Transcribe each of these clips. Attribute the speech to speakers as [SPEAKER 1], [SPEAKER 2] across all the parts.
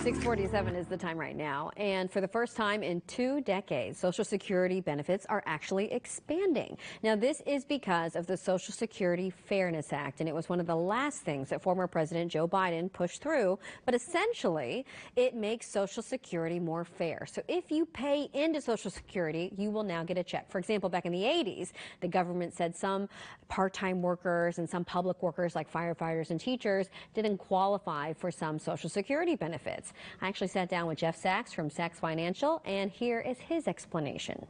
[SPEAKER 1] 6:47 is the time right now, and for the first time in 2 decades, Social Security benefits are actually expanding. Now, this is because of the Social Security Fairness Act, and it was one of the last things that former President Joe Biden pushed through, but essentially, it makes Social Security more fair. So if you pay into Social Security, you will now get a check. For example, back in the 80s, the government said some part-time workers and some public workers like firefighters and teachers didn't qualify for some Social Security benefits. I actually sat down with Jeff Sachs from Sachs Financial, and here is his explanation.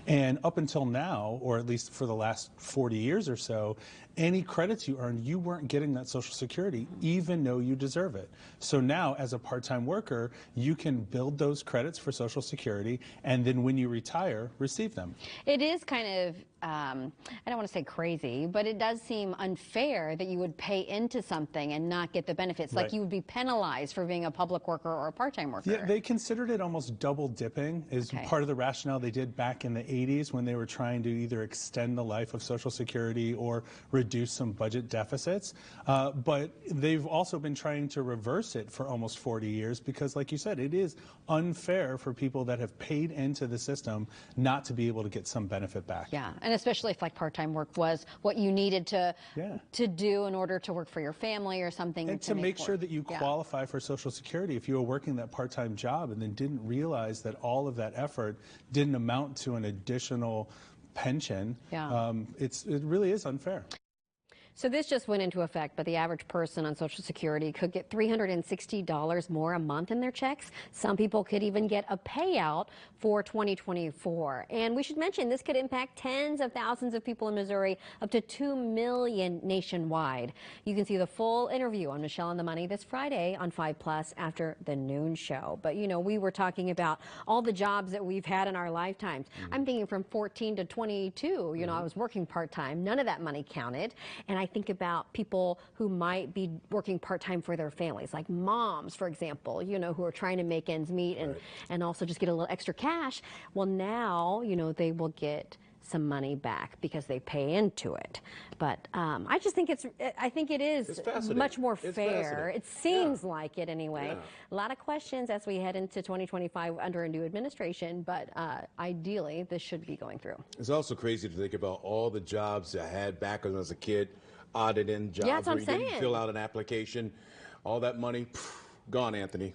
[SPEAKER 2] And up until now, or at least for the last 40 years or so, any credits you earned, you weren't getting that Social Security, even though you deserve it. So now, as a part-time worker, you can build those credits for Social Security, and then when you retire, receive them.
[SPEAKER 1] It is kind of, I don't want to say crazy, but it does seem unfair that you would pay into something and not get the benefits.
[SPEAKER 2] Right.
[SPEAKER 1] Like you would be penalized for being a public worker or a part-time worker.
[SPEAKER 2] Yeah, they considered it almost double dipping is part of the rationale they did back in the 80s when they were trying to either extend the life of Social Security or reduce some budget deficits. But they've also been trying to reverse it for almost 40 years because, like you said, it is unfair for people that have paid into the system not to be able to get some benefit back.
[SPEAKER 1] Yeah, and especially if like part-time work was what you needed to do in order to work for your family or something.
[SPEAKER 2] And to make sure that you qualify for Social Security if you were working that part-time job and then didn't realize that all of that effort didn't amount to an additional pension. It really is unfair.
[SPEAKER 1] So this just went into effect, but the average person on Social Security could get $360 more a month in their checks. Some people could even get a payout for 2024. And we should mention this could impact tens of thousands of people in Missouri, up to 2 million nationwide. You can see the full interview on Michelle on the Money this Friday on 5 Plus after the noon show. But, you know, we were talking about all the jobs that we've had in our lifetimes. I'm thinking from 14 to 22, you know, I was working part-time. None of that money counted. And I think about people who might be working part-time for their families, like moms, for example, you know, who are trying to make ends meet and also just get a little extra cash. Well, now, you know, they will get some money back because they pay into it. But I just think it is much more fair. It seems like it anyway. A lot of questions as we head into 2025 under a new administration, but ideally this should be going through.
[SPEAKER 3] It's also crazy to think about all the jobs I had back when I was a kid, odded in jobs where you didn't fill out an application. All that money, gone, Anthony.